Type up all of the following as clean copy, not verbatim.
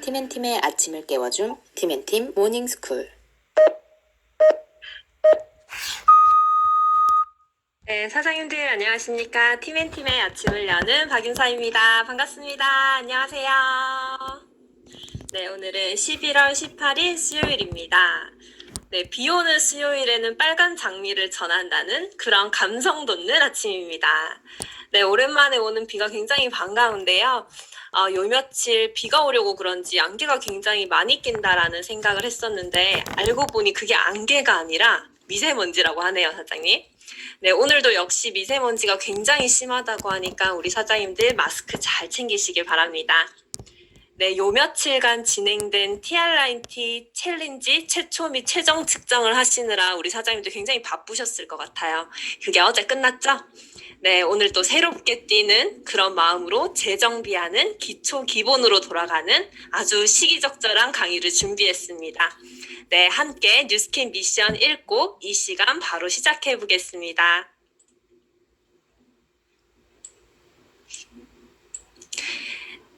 팀앤팀의 아침을 깨워준 팀앤팀 모닝스쿨. 네, 사장님들 안녕하십니까. 팀앤팀의 아침을 여는 박윤서입니다. 반갑습니다. 안녕하세요. 네, 오늘은 11월 18일 수요일입니다. 네, 비 오는 수요일에는 빨간 장미를 전한다는 그런 감성 돋는 아침입니다. 네, 오랜만에 오는 비가 굉장히 반가운데요. 요 며칠 비가 오려고 그런지 안개가 굉장히 많이 낀다라는 생각을 했었는데 알고 보니 그게 안개가 아니라 미세먼지라고 하네요, 사장님. 네, 오늘도 역시 미세먼지가 굉장히 심하다고 하니까 우리 사장님들 마스크 잘 챙기시길 바랍니다. 네, 요 며칠간 진행된 TR라인T 챌린지 최초 및 최종 측정을 하시느라 우리 사장님들 굉장히 바쁘셨을 것 같아요. 그게 어제 끝났죠? 네, 오늘 또 새롭게 뛰는 그런 마음으로 재정비하는 기초 기본으로 돌아가는 아주 시기적절한 강의를 준비했습니다. 네, 함께 뉴스킨 미션 읽고 이 시간 바로 시작해 보겠습니다.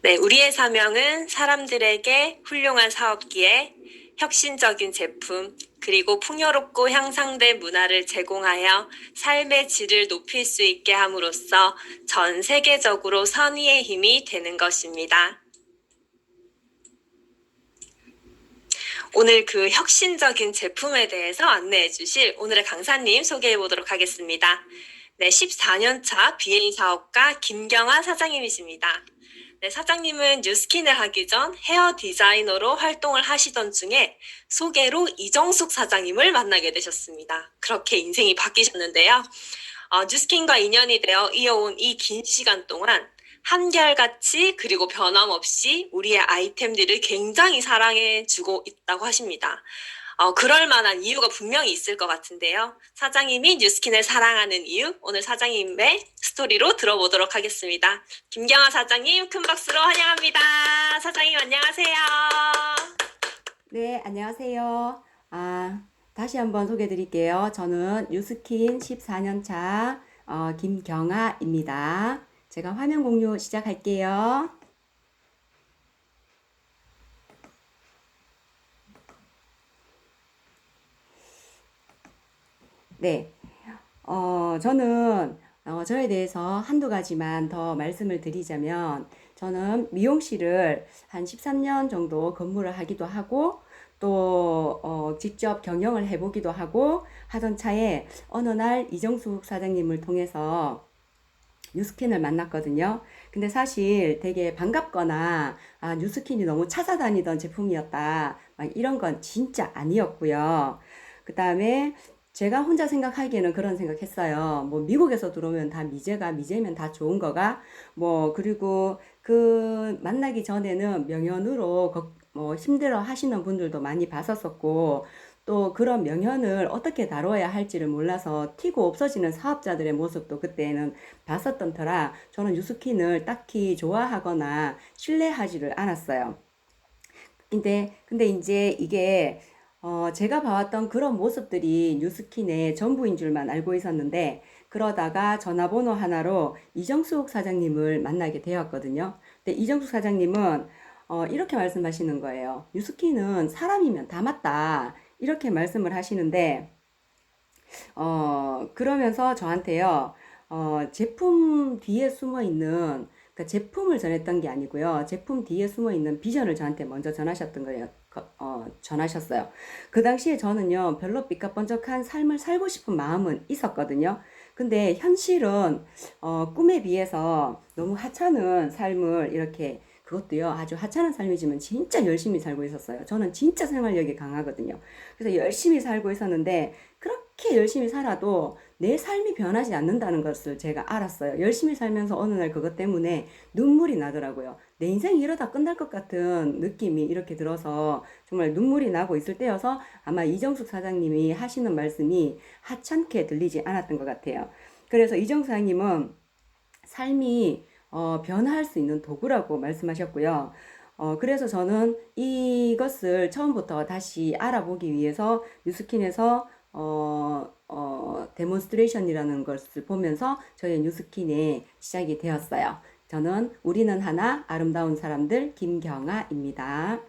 네, 우리의 사명은 사람들에게 훌륭한 사업기회, 혁신적인 제품, 그리고 풍요롭고 향상된 문화를 제공하여 삶의 질을 높일 수 있게 함으로써 전 세계적으로 선의의 힘이 되는 것입니다. 오늘 그 혁신적인 제품에 대해서 안내해 주실 오늘의 강사님 소개해 보도록 하겠습니다. 네, 14년차 BA 사업가 김경아 사장님이십니다. 네, 사장님은 뉴스킨을 하기 전 헤어 디자이너로 활동을 하시던 중에 소개로 이정숙 사장님을 만나게 되셨습니다. 그렇게 인생이 바뀌셨는데요. 뉴스킨과 인연이 되어 이어온 이 긴 시간 동안 한결같이 그리고 변함없이 우리의 아이템들을 굉장히 사랑해주고 있다고 하십니다. 그럴 만한 이유가 분명히 있을 것 같은데요. 사장님이 뉴스킨을 사랑하는 이유, 오늘 사장님의 스토리로 들어보도록 하겠습니다. 김경아 사장님, 큰 박수로 환영합니다. 사장님 안녕하세요. 네, 안녕하세요. 다시 한번 소개해 드릴게요. 저는 뉴스킨 14년차 김경아입니다. 제가 화면 공유 시작할게요. 네, 저는 저에 대해서 한두 가지만 더 말씀을 드리자면 저는 미용실을 한 13년 정도 근무를 하기도 하고 또 직접 경영을 해보기도 하고 하던 차에 어느 날 이정숙 사장님을 통해서 뉴스킨을 만났거든요. 근데 사실 되게 반갑거나 뉴스킨이 너무 찾아다니던 제품이었다 막 이런 건 진짜 아니었고요. 그 다음에 제가 혼자 생각하기에는 그런 생각했어요. 뭐 미국에서 들어오면 다 미제면 다 좋은 거가 뭐 그리고 그 만나기 전에는 명현으로 뭐 힘들어 하시는 분들도 많이 봤었었고 또 그런 명현을 어떻게 다뤄야 할지를 몰라서 튀고 없어지는 사업자들의 모습도 그때는 봤었던 터라 저는 뉴스킨을 딱히 좋아하거나 신뢰하지를 않았어요. 근데 이제 이게 제가 봐왔던 그런 모습들이 뉴스킨의 전부인 줄만 알고 있었는데 그러다가 전화번호 하나로 이정숙 사장님을 만나게 되었거든요. 근데 이정숙 사장님은 이렇게 말씀하시는 거예요. 뉴스킨은 사람이면 다 맞다. 이렇게 말씀을 하시는데 그러면서 저한테요, 제품 뒤에 숨어 있는, 그러니까 제품을 전했던 게 아니고요. 제품 뒤에 숨어 있는 비전을 저한테 먼저 전하셨던 거예요. 전하셨어요. 그 당시에 저는요, 별로 삐까번쩍한 삶을 살고 싶은 마음은 있었거든요. 근데 현실은, 꿈에 비해서 너무 하찮은 삶을 이렇게 그것도요, 아주 하찮은 삶이지만 진짜 열심히 살고 있었어요. 저는 진짜 생활력이 강하거든요. 그래서 열심히 살고 있었는데, 그렇게 열심히 살아도 내 삶이 변하지 않는다는 것을 제가 알았어요. 열심히 살면서 어느 날 그것 때문에 눈물이 나더라고요. 내 인생이 이러다 끝날 것 같은 느낌이 이렇게 들어서 정말 눈물이 나고 있을 때여서 아마 이정숙 사장님이 하시는 말씀이 하찮게 들리지 않았던 것 같아요. 그래서 이정숙 사장님은 삶이 변화할 수 있는 도구라고 말씀하셨고요. 그래서 저는 이것을 처음부터 다시 알아보기 위해서 뉴스킨에서 데몬스트레이션이라는 것을 보면서 저의 뉴스킨의 시작이 되었어요. 저는 우리는 하나 아름다운 사람들 김경아입니다.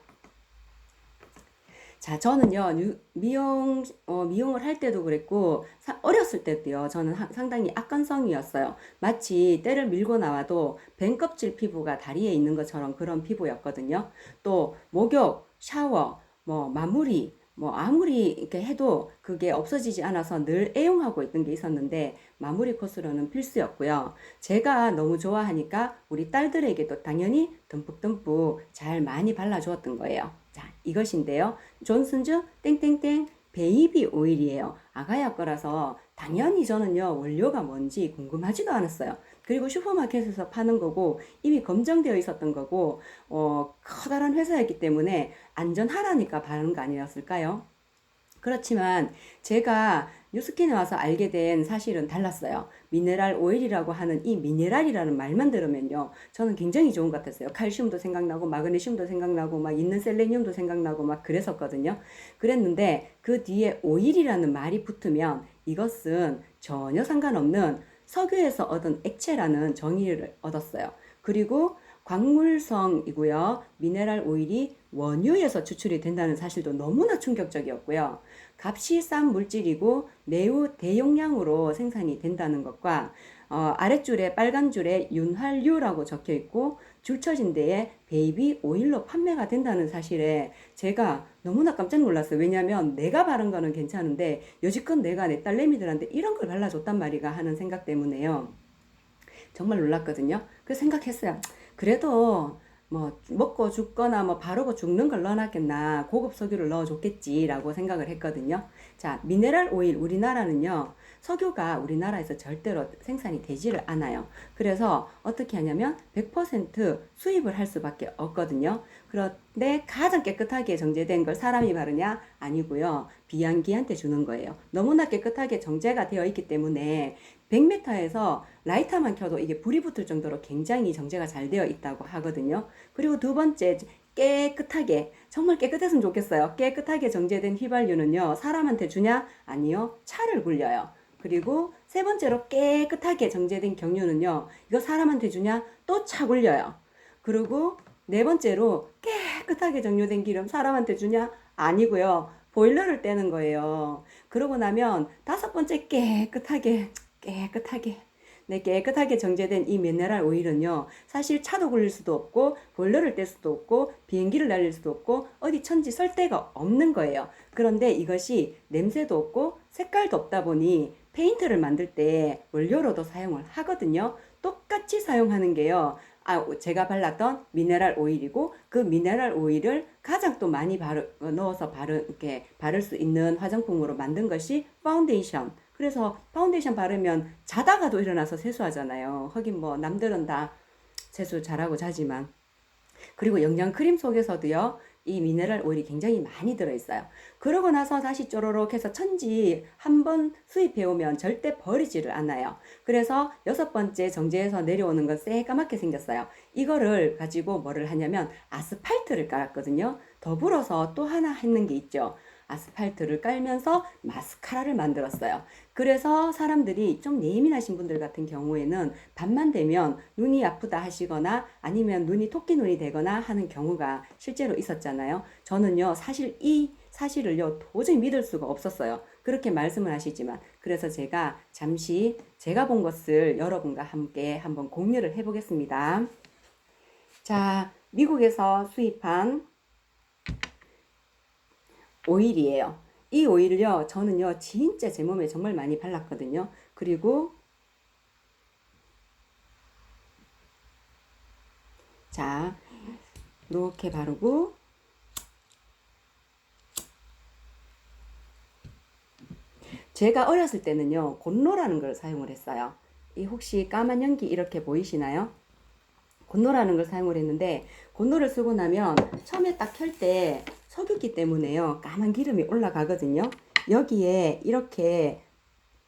자, 저는요, 미용을 할 때도 그랬고, 어렸을 때도요, 저는 상당히 악건성이었어요. 마치 때를 밀고 나와도 뱀껍질 피부가 다리에 있는 것처럼 그런 피부였거든요. 또, 목욕, 샤워, 마무리, 아무리 이렇게 해도 그게 없어지지 않아서 늘 애용하고 있던 게 있었는데, 마무리 코스로는 필수였고요. 제가 너무 좋아하니까 우리 딸들에게도 당연히 듬뿍듬뿍 잘 많이 발라주었던 거예요. 자, 이것인데요. 존슨즈 땡땡땡 베이비 오일이에요. 아가야 거라서 당연히 저는요, 원료가 뭔지 궁금하지도 않았어요. 그리고 슈퍼마켓에서 파는 거고 이미 검증되어 있었던 거고 커다란 회사였기 때문에 안전하라니까 바르는 거 아니었을까요? 그렇지만 제가 뉴스킨에 와서 알게 된 사실은 달랐어요. 미네랄 오일이라고 하는 이 미네랄이라는 말만 들으면요, 저는 굉장히 좋은 것 같았어요. 칼슘도 생각나고 마그네슘도 생각나고 막 있는 셀레늄도 생각나고 막 그랬었거든요. 그랬는데 그 뒤에 오일이라는 말이 붙으면 이것은 전혀 상관없는 석유에서 얻은 액체라는 정의를 얻었어요. 그리고 광물성이고요. 미네랄 오일이 원유에서 추출이 된다는 사실도 너무나 충격적이었고요. 값이 싼 물질이고 매우 대용량으로 생산이 된다는 것과 아랫줄에 빨간 줄에 윤활유라고 적혀 있고 줄 쳐진 데에 베이비 오일로 판매가 된다는 사실에 제가 너무나 깜짝 놀랐어요. 왜냐하면 내가 바른 거는 괜찮은데 여지껏 내가 내 딸내미들한테 이런 걸 발라줬단 말이가 하는 생각 때문에요. 정말 놀랐거든요. 그래서 생각했어요. 그래도 먹고 죽거나 바르고 죽는 걸 넣어놨겠나, 고급 석유를 넣어줬겠지라고 생각을 했거든요. 자, 미네랄 오일, 우리나라는요, 석유가 우리나라에서 절대로 생산이 되지를 않아요. 그래서 어떻게 하냐면 100% 수입을 할 수밖에 없거든요. 그런데 가장 깨끗하게 정제된 걸 사람이 바르냐? 아니고요. 비양기한테 주는 거예요. 너무나 깨끗하게 정제가 되어 있기 때문에 100m에서 라이터만 켜도 이게 불이 붙을 정도로 굉장히 정제가 잘 되어 있다고 하거든요. 그리고 두 번째, 깨끗하게, 정말 깨끗했으면 좋겠어요. 깨끗하게 정제된 휘발유는요, 사람한테 주냐? 아니요. 차를 굴려요. 그리고 세 번째로 깨끗하게 정제된 경유는요, 이거 사람한테 주냐? 또 차 굴려요. 그리고 네 번째로 깨끗하게 정유된 기름 사람한테 주냐? 아니고요. 보일러를 떼는 거예요. 그러고 나면 다섯 번째 깨끗하게 네, 깨끗하게 정제된 이 미네랄 오일은요, 사실 차도 굴릴 수도 없고 보일러를 뗄 수도 없고 비행기를 날릴 수도 없고 어디 천지 설 데가 없는 거예요. 그런데 이것이 냄새도 없고 색깔도 없다 보니 페인트를 만들 때 원료로도 사용을 하거든요. 똑같이 사용하는 게요, 제가 발랐던 미네랄 오일이고, 그 미네랄 오일을 가장 또 많이 넣어서 이렇게 바를 수 있는 화장품으로 만든 것이 파운데이션. 그래서 파운데이션 바르면 자다가도 일어나서 세수하잖아요. 하긴 남들은 다 세수 잘하고 자지만. 그리고 영양크림 속에서도요, 이 미네랄 오일이 굉장히 많이 들어있어요. 그러고 나서 다시 쪼로록 해서 천지 한번 수입해 오면 절대 버리지를 않아요. 그래서 여섯 번째 정제해서 내려오는 건 새까맣게 생겼어요. 이거를 가지고 뭐를 하냐면 아스팔트를 깔았거든요. 더불어서 또 하나 했는 게 있죠. 아스팔트를 깔면서 마스카라를 만들었어요. 그래서 사람들이 좀 예민하신 분들 같은 경우에는 밤만 되면 눈이 아프다 하시거나 아니면 눈이 토끼 눈이 되거나 하는 경우가 실제로 있었잖아요. 저는요, 사실 이 사실을요, 도저히 믿을 수가 없었어요. 그렇게 말씀을 하시지만. 그래서 제가 잠시 제가 본 것을 여러분과 함께 한번 공유를 해보겠습니다. 자, 미국에서 수입한 오일이에요. 이 오일을요, 저는요, 진짜 제 몸에 정말 많이 발랐거든요. 그리고 자, 이렇게 바르고 제가 어렸을 때는요, 곤노라는 걸 사용을 했어요. 이 혹시 까만 연기 이렇게 보이시나요? 곤노라는 걸 사용을 했는데, 곤노를 쓰고 나면 처음에 딱 켤 때 석유기 때문에요, 까만 기름이 올라가거든요. 여기에 이렇게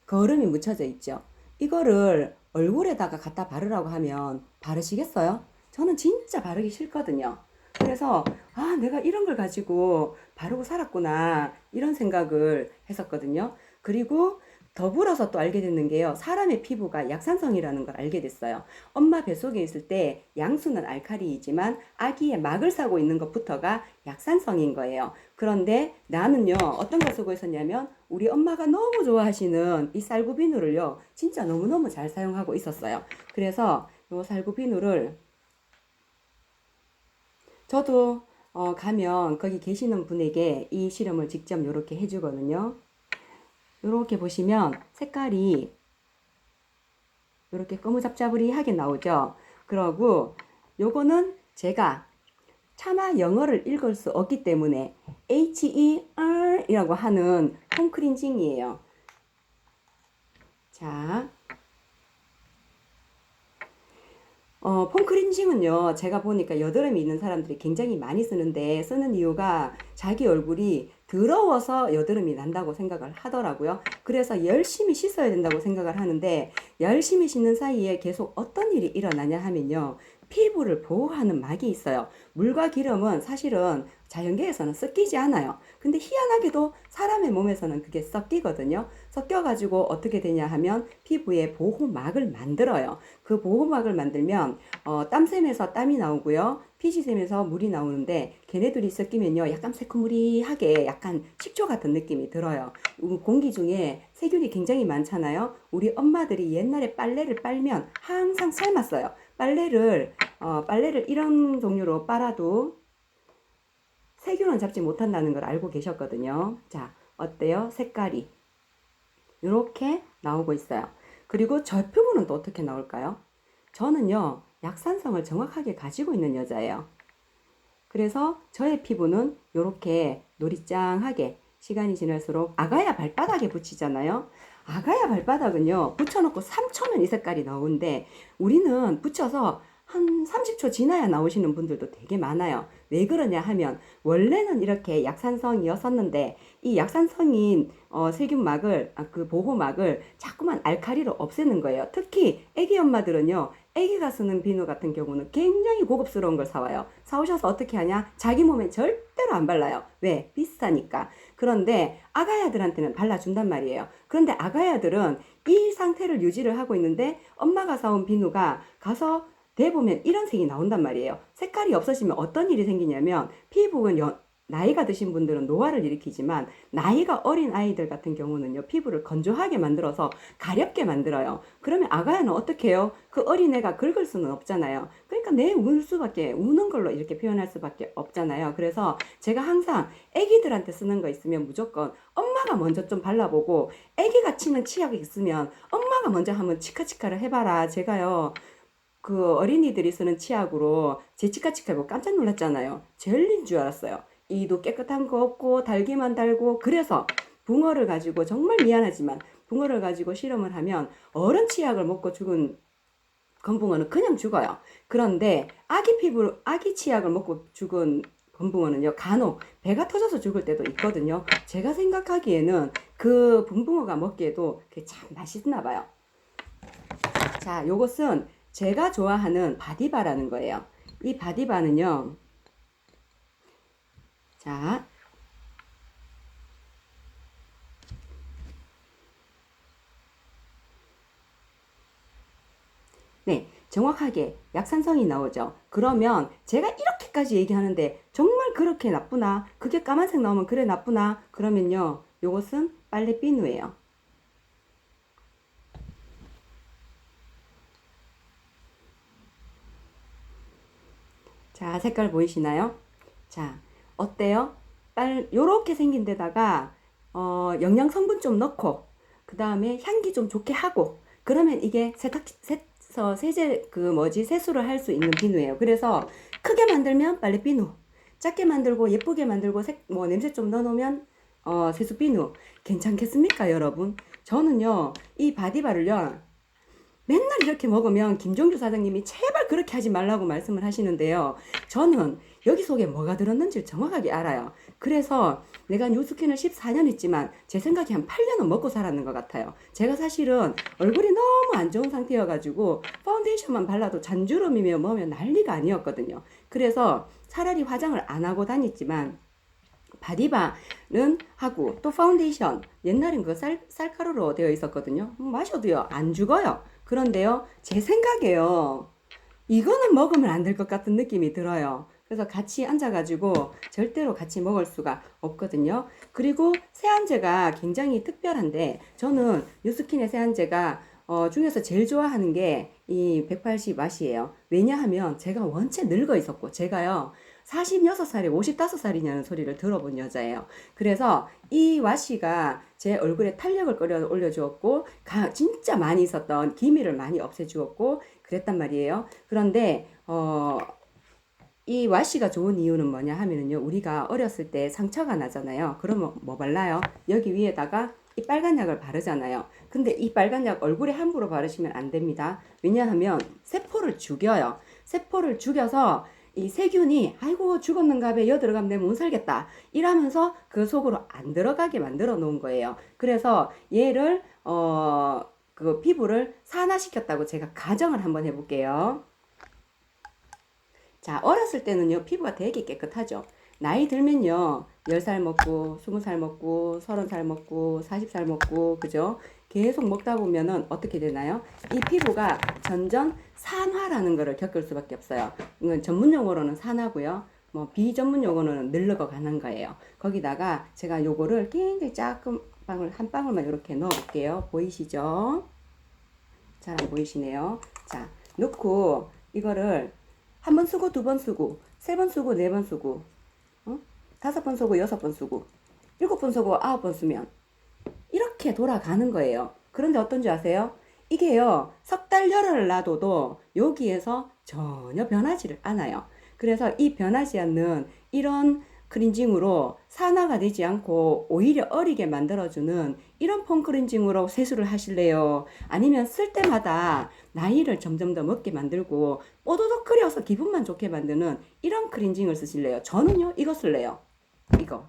거름이 묻혀져 있죠. 이거를 얼굴에다가 갖다 바르라고 하면 바르시겠어요? 저는 진짜 바르기 싫거든요. 그래서 내가 이런 걸 가지고 바르고 살았구나, 이런 생각을 했었거든요. 그리고 더불어서 또 알게 됐는 게요. 사람의 피부가 약산성이라는 걸 알게 됐어요. 엄마 뱃속에 있을 때 양수는 알칼리이지만 아기의 막을 싸고 있는 것부터가 약산성인 거예요. 그런데 나는요, 어떤 걸 쓰고 있었냐면 우리 엄마가 너무 좋아하시는 이 쌀구 비누를요, 진짜 너무너무 잘 사용하고 있었어요. 그래서 이 쌀구 비누를 저도 가면 거기 계시는 분에게 이 실험을 직접 이렇게 해주거든요. 이렇게 보시면 색깔이 이렇게 거무잡잡으리하게 나오죠. 그러고 요거는 제가 차마 영어를 읽을 수 없기 때문에 HER 이라고 하는 폼크린징이에요. 자, 폼크린징은요, 제가 보니까 여드름이 있는 사람들이 굉장히 많이 쓰는데, 쓰는 이유가 자기 얼굴이 더러워서 여드름이 난다고 생각을 하더라고요. 그래서 열심히 씻어야 된다고 생각을 하는데, 열심히 씻는 사이에 계속 어떤 일이 일어나냐 하면요, 피부를 보호하는 막이 있어요. 물과 기름은 사실은 자연계에서는 섞이지 않아요. 근데 희한하게도 사람의 몸에서는 그게 섞이거든요. 섞여가지고 어떻게 되냐 하면 피부에 보호막을 만들어요. 그 보호막을 만들면 땀샘에서 땀이 나오고요. 피지샘에서 물이 나오는데 걔네들이 섞이면요, 약간 새콤무리하게 약간 식초 같은 느낌이 들어요. 공기 중에 세균이 굉장히 많잖아요. 우리 엄마들이 옛날에 빨래를 빨면 항상 삶았어요. 빨래를 이런 종류로 빨아도 세균은 잡지 못한다는 걸 알고 계셨거든요. 자, 어때요? 색깔이 이렇게 나오고 있어요. 그리고 저 피부는 또 어떻게 나올까요? 저는요, 약산성을 정확하게 가지고 있는 여자예요. 그래서 저의 피부는 이렇게 노리짱하게 시간이 지날수록 아가야 발바닥에 붙이잖아요. 아가야 발바닥은요, 붙여놓고 3초면 이 색깔이 나오는데 우리는 붙여서 한 30초 지나야 나오시는 분들도 되게 많아요. 왜 그러냐 하면 원래는 이렇게 약산성이었었는데 이 약산성인 세균막을 그 보호막을 자꾸만 알칼리로 없애는 거예요. 특히 애기 엄마들은요, 애기가 쓰는 비누 같은 경우는 굉장히 고급스러운 걸 사와요. 사오셔서 어떻게 하냐? 자기 몸에 절대로 안 발라요. 왜? 비싸니까. 그런데 아가야들한테는 발라준단 말이에요. 그런데 아가야들은 이 상태를 유지를 하고 있는데 엄마가 사온 비누가 가서 대보면 이런 색이 나온단 말이에요. 색깔이 없어지면 어떤 일이 생기냐면 피부는 나이가 드신 분들은 노화를 일으키지만 나이가 어린 아이들 같은 경우는요, 피부를 건조하게 만들어서 가렵게 만들어요. 그러면 아가야는 어떻게 해요? 그 어린애가 긁을 수는 없잖아요. 그러니까 내 울 수밖에, 우는 걸로 이렇게 표현할 수밖에 없잖아요. 그래서 제가 항상 애기들한테 쓰는 거 있으면 무조건 엄마가 먼저 좀 발라보고, 애기가 치는 치약이 있으면 엄마가 먼저 한번 치카치카를 해봐라. 제가요, 그 어린이들이 쓰는 치약으로 제 치카치카 보고 깜짝 놀랐잖아요. 젤리인 줄 알았어요. 이도 깨끗한 거 없고 달기만 달고. 그래서 붕어를 가지고, 정말 미안하지만 붕어를 가지고 실험을 하면 어른 치약을 먹고 죽은 건붕어는 그냥 죽어요. 그런데 아기 치약을 먹고 죽은 건붕어는요, 간혹 배가 터져서 죽을 때도 있거든요. 제가 생각하기에는 그 bun붕어가 먹기에도 그게 참 맛있나 봐요. 자, 요것은 제가 좋아하는 바디바라는 거예요. 이 바디바는요, 자, 네, 정확하게 약산성이 나오죠. 그러면 제가 이렇게까지 얘기하는데 정말 그렇게 나쁘나? 그게 까만색 나오면 그래 나쁘나? 그러면요, 요것은 빨래 비누예요. 자, 색깔 보이시나요? 자, 어때요? 요렇게 생긴 데다가 영양 성분 좀 넣고, 그 다음에 향기 좀 좋게 하고, 그러면 이게 세제 세수를 할 수 있는 비누예요. 그래서 크게 만들면 빨래 비누, 작게 만들고 예쁘게 만들고 냄새 좀 넣어놓으면 세수 비누. 괜찮겠습니까, 여러분? 저는요, 이 바디바를요, 맨날 이렇게 먹으면 김종주 사장님이 제발 그렇게 하지 말라고 말씀을 하시는데요. 저는 여기 속에 뭐가 들었는지 정확하게 알아요. 그래서 내가 뉴스킨을 14년 했지만 제 생각에 한 8년은 먹고 살았는 것 같아요. 제가 사실은 얼굴이 너무 안 좋은 상태여가지고 파운데이션만 발라도 잔주름이며 뭐며 난리가 아니었거든요. 그래서 차라리 화장을 안 하고 다녔지만 바디바는 하고 또 파운데이션 옛날엔 그 쌀가루로 되어 있었거든요. 마셔도요 안 죽어요. 그런데요 제 생각에요 이거는 먹으면 안 될 것 같은 느낌이 들어요. 그래서 같이 앉아가지고 절대로 같이 먹을 수가 없거든요. 그리고 세안제가 굉장히 특별한데 저는 뉴스킨의 세안제가 중에서 제일 좋아하는 게 이 180 와시예요. 왜냐하면 제가 원체 늙어 있었고 제가요 46살에 55살이냐는 소리를 들어본 여자예요. 그래서 이 와시가 제 얼굴에 탄력을 올려주었고 진짜 많이 있었던 기미를 많이 없애주었고 그랬단 말이에요. 그런데 이 와시가 좋은 이유는 뭐냐 하면은요 우리가 어렸을 때 상처가 나잖아요. 그러면 뭐 발라요? 여기 위에다가 이 빨간 약을 바르잖아요. 근데 이 빨간 약 얼굴에 함부로 바르시면 안 됩니다. 왜냐하면 세포를 죽여요. 세포를 죽여서 이 세균이 아이고 죽었는가 봐 여 들어가면 내가 못 살겠다 이러면서 그 속으로 안 들어가게 만들어 놓은 거예요. 그래서 얘를 그 피부를 산화시켰다고 제가 가정을 한번 해볼게요. 자, 어렸을 때는요 피부가 되게 깨끗하죠. 나이 들면요 10살 먹고 20살 먹고 30살 먹고 40살 먹고 그죠? 계속 먹다 보면은 어떻게 되나요? 이 피부가 점점 산화라는 거를 겪을 수밖에 없어요. 이건 전문 용어로는 산화고요. 뭐 비전문 용어로는 늙어 가는 거예요. 거기다가 제가 요거를 굉장히 작은 방울 한 방울만 이렇게 넣어 볼게요. 보이시죠? 잘 안 보이시네요. 자, 넣고 이거를 한 번 쓰고 두 번 쓰고 세 번 쓰고 네 번 쓰고 5번 쓰고 6번 쓰고 7번 쓰고 9번 쓰면 이렇게 돌아가는 거예요. 그런데 어떤지 아세요? 이게요 석 달 열흘을 놔둬도 여기에서 전혀 변하지를 않아요. 그래서 이 변하지 않는 이런 클렌징으로 산화가 되지 않고 오히려 어리게 만들어주는 이런 폼 클렌징으로 세수를 하실래요? 아니면 쓸 때마다 나이를 점점 더 먹게 만들고 뽀도독 끓여서 기분만 좋게 만드는 이런 클렌징을 쓰실래요? 저는요 이거 쓸래요. 이거.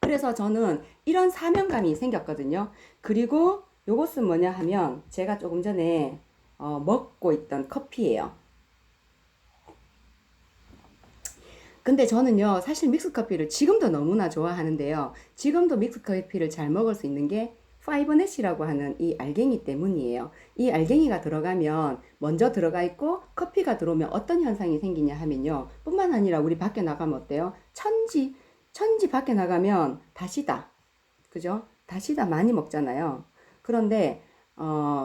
그래서 저는 이런 사명감이 생겼거든요. 그리고 요것은 뭐냐 하면 제가 조금 전에 먹고 있던 커피예요. 근데 저는요 사실 믹스커피를 지금도 너무나 좋아하는데요. 지금도 믹스커피를 잘 먹을 수 있는 게 파이버넷이라고 하는 이 알갱이 때문이에요. 이 알갱이가 들어가면 먼저 들어가 있고 커피가 들어오면 어떤 현상이 생기냐 하면요. 뿐만 아니라 우리 밖에 나가면 어때요? 천지 밖에 나가면 다시다. 그죠? 다시다 많이 먹잖아요. 그런데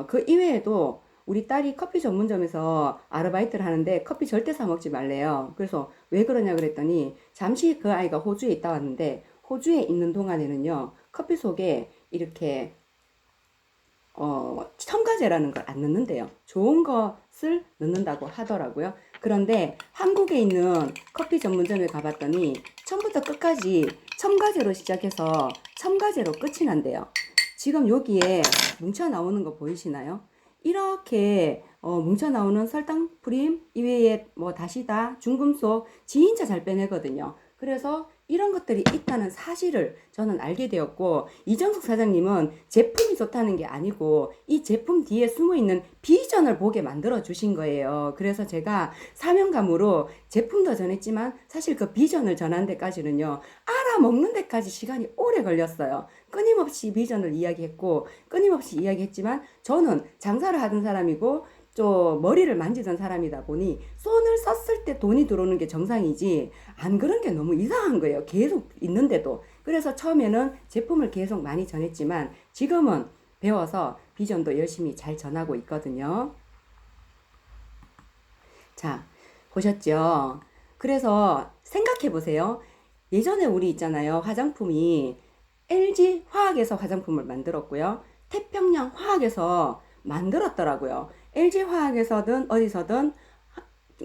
그 이외에도 우리 딸이 커피 전문점에서 아르바이트를 하는데 커피 절대 사 먹지 말래요. 그래서 왜 그러냐 그랬더니 잠시 그 아이가 호주에 있다 왔는데 호주에 있는 동안에는요 커피 속에 이렇게 첨가제라는 걸 안 넣는데요. 좋은 것을 넣는다고 하더라고요. 그런데 한국에 있는 커피 전문점에 가봤더니 처음부터 끝까지 첨가제로 시작해서 첨가제로 끝이 난대요. 지금 여기에 뭉쳐 나오는 거 보이시나요? 이렇게 뭉쳐 나오는 설탕 프림 이외에 뭐 다시다 중금속 진짜 잘 빼내거든요. 그래서 이런 것들이 있다는 사실을 저는 알게 되었고 이정숙 사장님은 제품이 좋다는 게 아니고 이 제품 뒤에 숨어있는 비전을 보게 만들어 주신 거예요. 그래서 제가 사명감으로 제품도 전했지만 사실 그 비전을 전한 데까지는요 알아먹는 데까지 시간이 오래 걸렸어요. 끊임없이 비전을 이야기했고 끊임없이 이야기했지만 저는 장사를 하던 사람이고 또 머리를 만지던 사람이다 보니 손을 썼을 때 돈이 들어오는 게 정상이지 안 그런 게 너무 이상한 거예요. 계속 있는데도. 그래서 처음에는 제품을 계속 많이 전했지만 지금은 배워서 비전도 열심히 잘 전하고 있거든요. 자, 보셨죠? 그래서 생각해 보세요. 예전에 우리 있잖아요. 화장품이 LG 화학에서 화장품을 만들었고요. 태평양 화학에서 만들었더라고요. LG 화학에서든 어디서든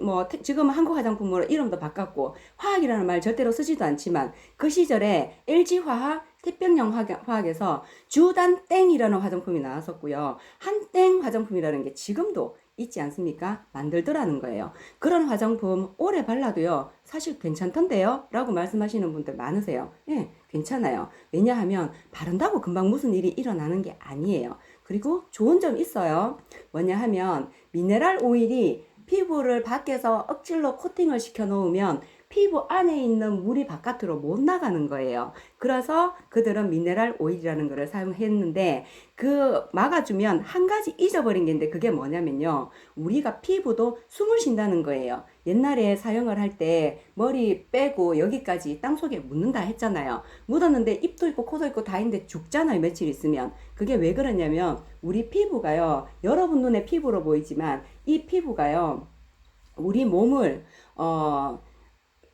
뭐 지금은 한국 화장품으로 이름도 바꿨고 화학이라는 말 절대로 쓰지도 않지만 그 시절에 LG 화학, 태평양 화학에서 주단 땡이라는 화장품이 나왔었고요. 한땡 화장품이라는 게 지금도 있지 않습니까? 만들더라는 거예요. 그런 화장품 오래 발라도요. 사실 괜찮던데요? 라고 말씀하시는 분들 많으세요. 예, 괜찮아요. 왜냐하면 바른다고 금방 무슨 일이 일어나는 게 아니에요. 그리고 좋은 점 있어요. 뭐냐 하면 미네랄 오일이 피부를 밖에서 억질로 코팅을 시켜 놓으면 피부 안에 있는 물이 바깥으로 못 나가는 거예요. 그래서 그들은 미네랄 오일이라는 거를 사용했는데 그 막아주면 한 가지 잊어버린 게 있는데 그게 뭐냐면요. 우리가 피부도 숨을 쉰다는 거예요. 옛날에 사용을 할 때 머리 빼고 여기까지 땅속에 묻는다 했잖아요. 묻었는데 입도 있고 코도 있고 다 있는데 죽잖아요. 며칠 있으면. 그게 왜 그러냐면 우리 피부가요. 여러분 눈에 피부로 보이지만 이 피부가요. 우리 몸을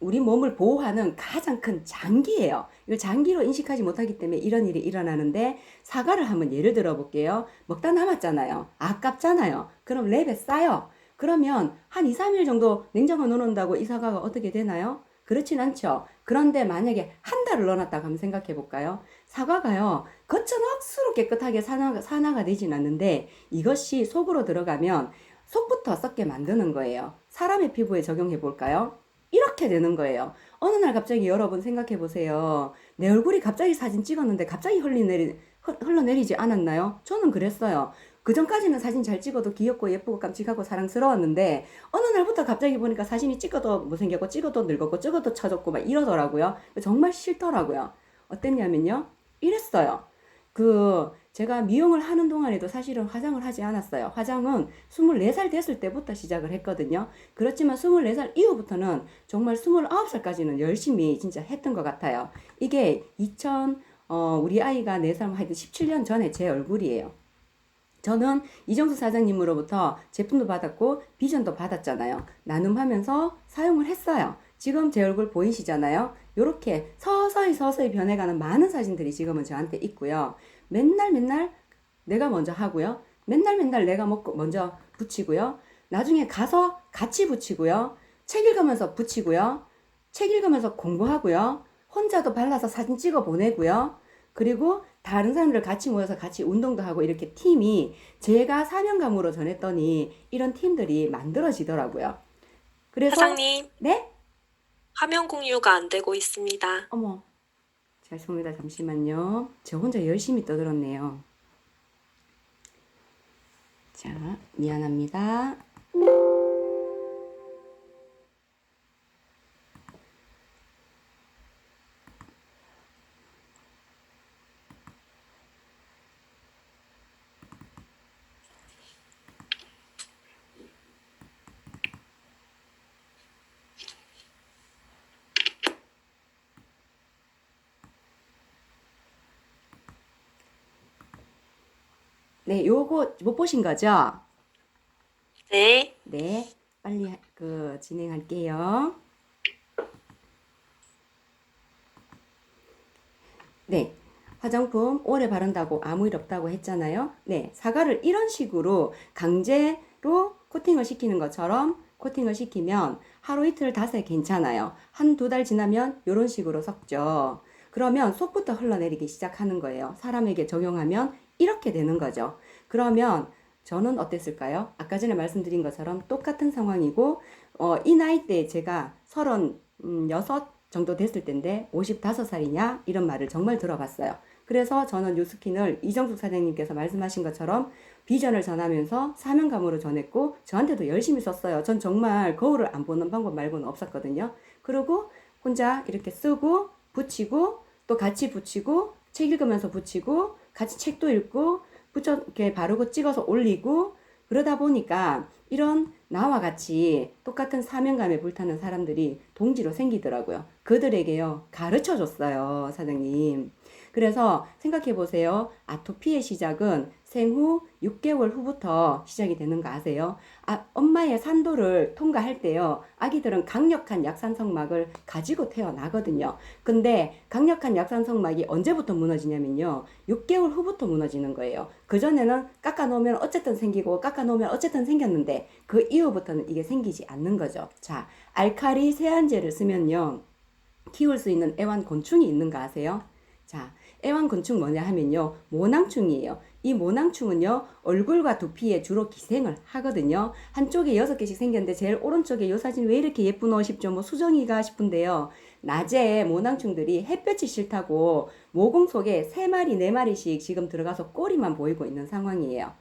우리 몸을 보호하는 가장 큰 장기예요. 이걸 장기로 인식하지 못하기 때문에 이런 일이 일어나는데 사과를 한번 예를 들어 볼게요. 먹다 남았잖아요. 아깝잖아요. 그럼 랩에 싸요. 그러면 한 2, 3일 정도 냉장고에 넣어놓는다고 이 사과가 어떻게 되나요? 그렇진 않죠. 그런데 만약에 한 달을 넣어놨다고 한번 생각해 볼까요? 사과가요. 겉은 억수로 깨끗하게 산화가 되진 않는데 이것이 속으로 들어가면 속부터 썩게 만드는 거예요. 사람의 피부에 적용해 볼까요? 이렇게 되는 거예요. 어느 날 갑자기 여러분 생각해 보세요. 내 얼굴이 갑자기 사진 찍었는데 갑자기 흘러내리지 않았나요? 저는 그랬어요. 그 전까지는 사진 잘 찍어도 귀엽고 예쁘고 깜찍하고 사랑스러웠는데 어느 날부터 갑자기 보니까 사진이 찍어도 못생겼고 찍어도 늙었고 찍어도 처졌고 막 이러더라고요. 정말 싫더라고요. 어땠냐면요. 이랬어요. 제가 미용을 하는 동안에도 사실은 화장을 하지 않았어요. 화장은 24살 됐을 때부터 시작을 했거든요. 그렇지만 24살 이후부터는 정말 29살까지는 열심히 진짜 했던 것 같아요. 이게 우리 아이가 4살, 하여튼 17년 전에 제 얼굴이에요. 저는 이정수 사장님으로부터 제품도 받았고 비전도 받았잖아요. 나눔하면서 사용을 했어요. 지금 제 얼굴 보이시잖아요. 이렇게 서서히 변해가는 많은 사진들이 지금은 저한테 있고요. 맨날 내가 먼저 하고요. 맨날 내가 먼저 붙이고요. 나중에 가서 같이 붙이고요. 책 읽으면서 붙이고요. 책 읽으면서 공부하고요. 혼자도 발라서 사진 찍어 보내고요. 그리고 다른 사람들 같이 모여서 같이 운동도 하고 이렇게 팀이 제가 사명감으로 전했더니 이런 팀들이 만들어지더라고요. 그래서 사장님, 네? 화면 공유가 안 되고 있습니다. 어머, 죄송합니다. 잠시만요. 저 혼자 열심히 떠들었네요. 자, 미안합니다. 네, 요거 못 보신 거죠? 네. 네, 빨리 진행할게요. 네, 화장품 오래 바른다고 아무 일 없다고 했잖아요. 네, 사과를 이런 식으로 강제로 코팅을 시키는 것처럼 코팅을 시키면 하루 이틀 닷새 괜찮아요. 한두 달 지나면 이런 식으로 섞죠. 그러면 속부터 흘러내리기 시작하는 거예요. 사람에게 적용하면 이렇게 되는 거죠. 그러면 저는 어땠을까요? 아까 전에 말씀드린 것처럼 똑같은 상황이고 이 나이 때 제가 36 정도 됐을 텐데 55살이냐? 이런 말을 정말 들어봤어요. 그래서 저는 뉴스킨을 이정숙 사장님께서 말씀하신 것처럼 비전을 전하면서 사명감으로 전했고 저한테도 열심히 썼어요. 전 정말 거울을 안 보는 방법 말고는 없었거든요. 그리고 혼자 이렇게 쓰고 붙이고 또 같이 붙이고 책 읽으면서 붙이고 같이 책도 읽고 이렇게 바르고 찍어서 올리고 그러다 보니까 이런 나와 같이 똑같은 사명감에 불타는 사람들이 동지로 생기더라고요. 그들에게요, 가르쳐 줬어요, 사장님. 그래서 생각해 보세요. 아토피의 시작은 생후 6개월 후부터 시작이 되는 거 아세요? 엄마의 산도를 통과할 때요, 아기들은 강력한 약산성막을 가지고 태어나거든요. 근데 강력한 약산성막이 언제부터 무너지냐면요, 6개월 후부터 무너지는 거예요. 그전에는 깎아놓으면 어쨌든 생기고 깎아놓으면 어쨌든 생겼는데 그 이후부터는 이게 생기지 않는 거죠. 자, 알칼리 세안제를 쓰면요, 키울 수 있는 애완곤충이 있는 거 아세요? 자, 애완곤충 뭐냐 하면요, 모낭충이에요. 이 모낭충은요, 얼굴과 두피에 주로 기생을 하거든요. 한쪽에 6개씩 생겼는데 제일 오른쪽에 이 사진 왜 이렇게 예쁘노 싶죠? 뭐 수정이가 싶은데요. 낮에 모낭충들이 햇볕이 싫다고 모공 속에 3마리, 4마리씩 지금 들어가서 꼬리만 보이고 있는 상황이에요.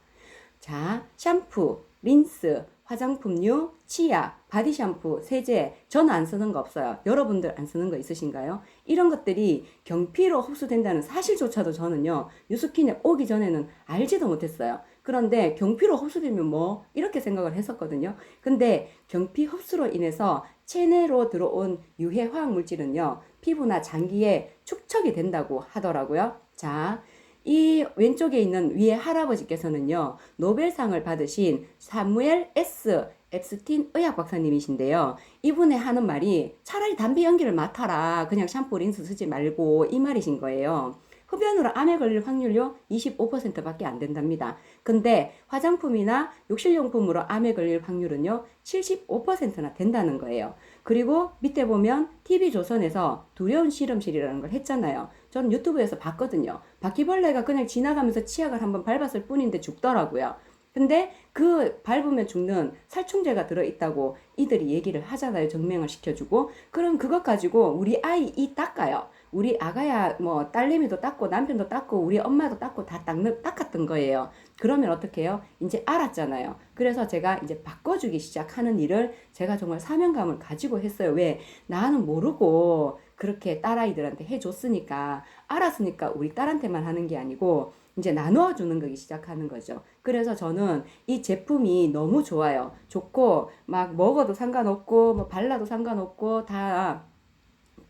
자, 샴푸, 린스, 화장품류, 치약, 바디 샴푸, 세제 저는 안 쓰는 거 없어요. 여러분들 안 쓰는 거 있으신가요? 이런 것들이 경피로 흡수된다는 사실조차도 저는요, 뉴스킨에 오기 전에는 알지도 못했어요. 그런데 경피로 흡수되면 뭐 이렇게 생각을 했었거든요. 근데 경피 흡수로 인해서 체내로 들어온 유해 화학 물질은요, 피부나 장기에 축적이 된다고 하더라고요. 자, 이 왼쪽에 있는 위에 할아버지께서는요, 노벨상을 받으신 사무엘 S. 앱스틴 의학 박사님이신데요. 이분의 하는 말이 차라리 담배 연기를 맡아라. 그냥 샴푸 린스 쓰지 말고 이 말이신 거예요. 흡연으로 암에 걸릴 확률요 25%밖에 안 된답니다. 근데 화장품이나 욕실용품으로 암에 걸릴 확률은요 75%나 된다는 거예요. 그리고 밑에 보면 TV조선에서 두려운 실험실이라는 걸 했잖아요. 저는 유튜브에서 봤거든요. 바퀴벌레가 그냥 지나가면서 치약을 한번 밟았을 뿐인데 죽더라고요. 근데 그 밟으면 죽는 살충제가 들어있다고 이들이 얘기를 하잖아요. 증명을 시켜주고. 그럼 그것 가지고 우리 아이 이 닦아요. 우리 아가야 뭐 딸내미도 닦고 남편도 닦고 우리 엄마도 닦고 다 닦았던 거예요. 그러면 어떻게 해요? 이제 알았잖아요. 그래서 제가 이제 바꿔주기 시작하는 일을 제가 정말 사명감을 가지고 했어요. 왜? 나는 모르고 그렇게 딸아이들한테 해줬으니까 알았으니까 우리 딸한테만 하는 게 아니고 이제 나누어주는 거기 시작하는 거죠. 그래서 저는 이 제품이 너무 좋아요. 좋고 막 먹어도 상관없고 뭐 발라도 상관없고 다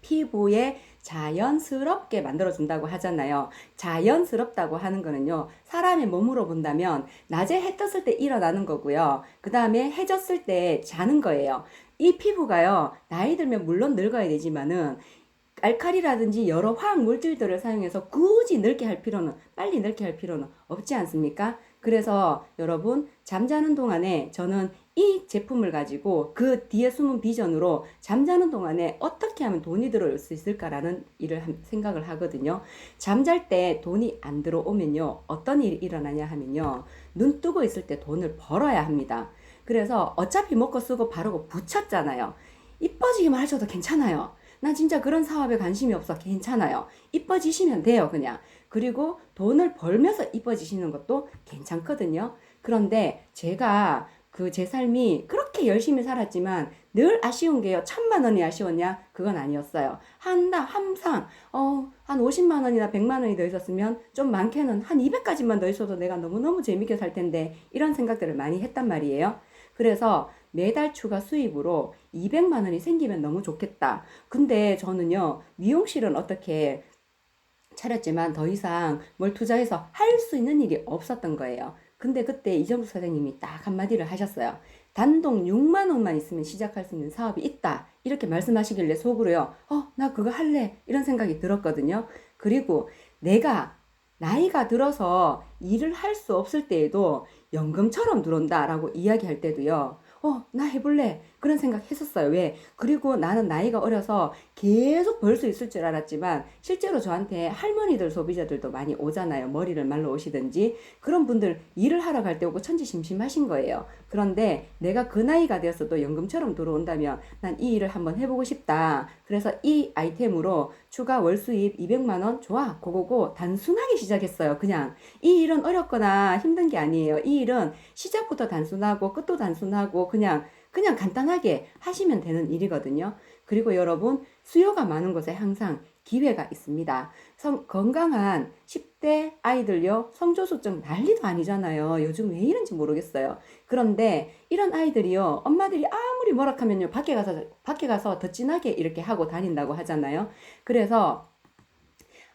피부에 자연스럽게 만들어준다고 하잖아요. 자연스럽다고 하는 거는요, 사람의 몸으로 본다면 낮에 해 떴을 때 일어나는 거고요. 그 다음에 해 졌을 때 자는 거예요. 이 피부가요, 나이 들면 물론 늙어야 되지만은 알칼리라든지 여러 화학 물질들을 사용해서 굳이 빨리 늙게 할 필요는 없지 않습니까? 그래서 여러분, 잠자는 동안에 저는 이 제품을 가지고 그 뒤에 숨은 비전으로 잠자는 동안에 어떻게 하면 돈이 들어올 수 있을까라는 생각을 하거든요. 잠잘 때 돈이 안 들어오면요, 어떤 일이 일어나냐 하면요, 눈 뜨고 있을 때 돈을 벌어야 합니다. 그래서 어차피 먹고 쓰고 바르고 붙였잖아요. 이뻐지기만 하셔도 괜찮아요. 나 진짜 그런 사업에 관심이 없어. 괜찮아요. 이뻐지시면 돼요, 그냥. 그리고 돈을 벌면서 이뻐지시는 것도 괜찮거든요. 그런데 제가 제 삶이 그렇게 열심히 살았지만 늘 아쉬운 게요. 1,000만 원이 아쉬웠냐? 그건 아니었어요. 항상, 한 50만 원이나 100만 원이 더 있었으면 좀 많게는 한 200까지만 더 있어도 내가 너무너무 재밌게 살 텐데 이런 생각들을 많이 했단 말이에요. 그래서 매달 추가 수입으로 200만 원이 생기면 너무 좋겠다. 근데 저는요, 미용실은 어떻게 차렸지만 더 이상 뭘 투자해서 할 수 있는 일이 없었던 거예요. 근데 그때 이정숙 사장님이 딱 한마디를 하셨어요. 단돈 6만 원만 있으면 시작할 수 있는 사업이 있다. 이렇게 말씀하시길래 속으로요, 나 그거 할래. 이런 생각이 들었거든요. 그리고 내가 나이가 들어서 일을 할 수 없을 때에도 연금처럼 들어온다라고 이야기할 때도요, 나 해볼래. 그런 생각 했었어요. 왜? 그리고 나는 나이가 어려서 계속 벌 수 있을 줄 알았지만 실제로 저한테 할머니들 소비자들도 많이 오잖아요. 머리를 말러 오시든지. 그런 분들 일을 하러 갈 때 오고 천지심심하신 거예요. 그런데 내가 그 나이가 되었어도 연금처럼 들어온다면 난 이 일을 한번 해보고 싶다. 그래서 이 아이템으로 추가 월 수입 200만 원? 좋아. 고고고 단순하게 시작했어요. 그냥 이 일은 어렵거나 힘든 게 아니에요. 이 일은 시작부터 단순하고 끝도 단순하고 그냥 간단하게 하시면 되는 일이거든요. 그리고 여러분, 수요가 많은 곳에 항상 기회가 있습니다. 건강한 10대 아이들요, 성조수증 난리도 아니잖아요. 요즘 왜 이런지 모르겠어요. 그런데 이런 아이들이요, 엄마들이 아무리 뭐라 하면요, 밖에 가서 더 진하게 이렇게 하고 다닌다고 하잖아요. 그래서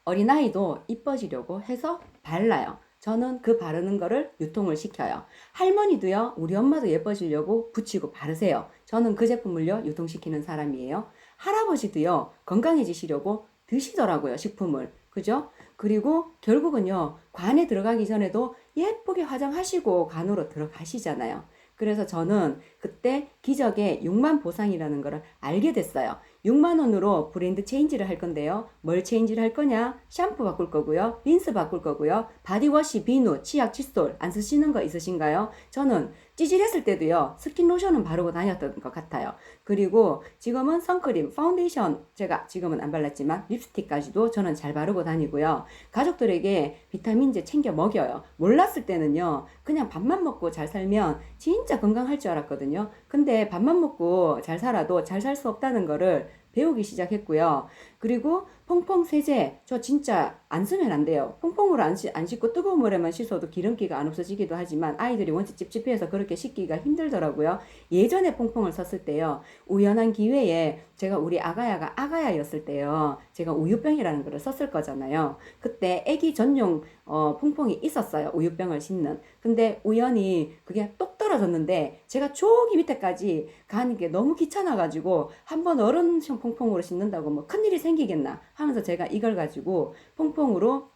어린아이도 이뻐지려고 해서 발라요. 저는 그 바르는 거를 유통을 시켜요. 할머니도요, 우리 엄마도 예뻐지려고 붙이고 바르세요. 저는 그 제품을요, 유통시키는 사람이에요. 할아버지도요, 건강해지시려고 드시더라고요, 식품을. 그죠? 그리고 결국은요, 관에 들어가기 전에도 예쁘게 화장하시고 관으로 들어가시잖아요. 그래서 저는 그때 기적의 6만 보상이라는 거를 알게 됐어요. 6만 원으로 브랜드 체인지를 할 건데요. 뭘 체인지를 할 거냐? 샴푸 바꿀 거고요. 린스 바꿀 거고요. 바디워시, 비누, 치약, 칫솔 안 쓰시는 거 있으신가요? 저는 찌질했을 때도요. 스킨 로션은 바르고 다녔던 것 같아요. 그리고 지금은 선크림, 파운데이션 제가 지금은 안 발랐지만 립스틱까지도 저는 잘 바르고 다니고요. 가족들에게 비타민제 챙겨 먹여요. 몰랐을 때는요. 그냥 밥만 먹고 잘 살면 진짜 건강할 줄 알았거든요. 근데 밥만 먹고 잘 살아도 잘 살 수 없다는 거를 배우기 시작했고요. 그리고 퐁퐁 세제 저 진짜 안 쓰면 안 돼요. 퐁퐁으로 안 씻고 뜨거운 물에만 씻어도 기름기가 안 없어지기도 하지만 아이들이 원체 찝찝해서 그렇게 씻기가 힘들더라고요. 예전에 퐁퐁을 썼을 때요. 우연한 기회에 제가 우리 아가야가 아가야였을 때요. 제가 우유병이라는 거를 썼을 거잖아요. 그때 애기 전용 퐁퐁이 있었어요. 우유병을 씻는. 근데 우연히 그게 똑 떨어졌는데 제가 저기 밑에까지 가는 게 너무 귀찮아가지고 한번 어른용 퐁퐁으로 씻는다고 뭐 큰일이 생기겠나 하면서 제가 이걸 가지고 퐁퐁으로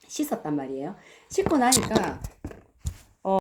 씻었단 말이에요. 씻고 나니까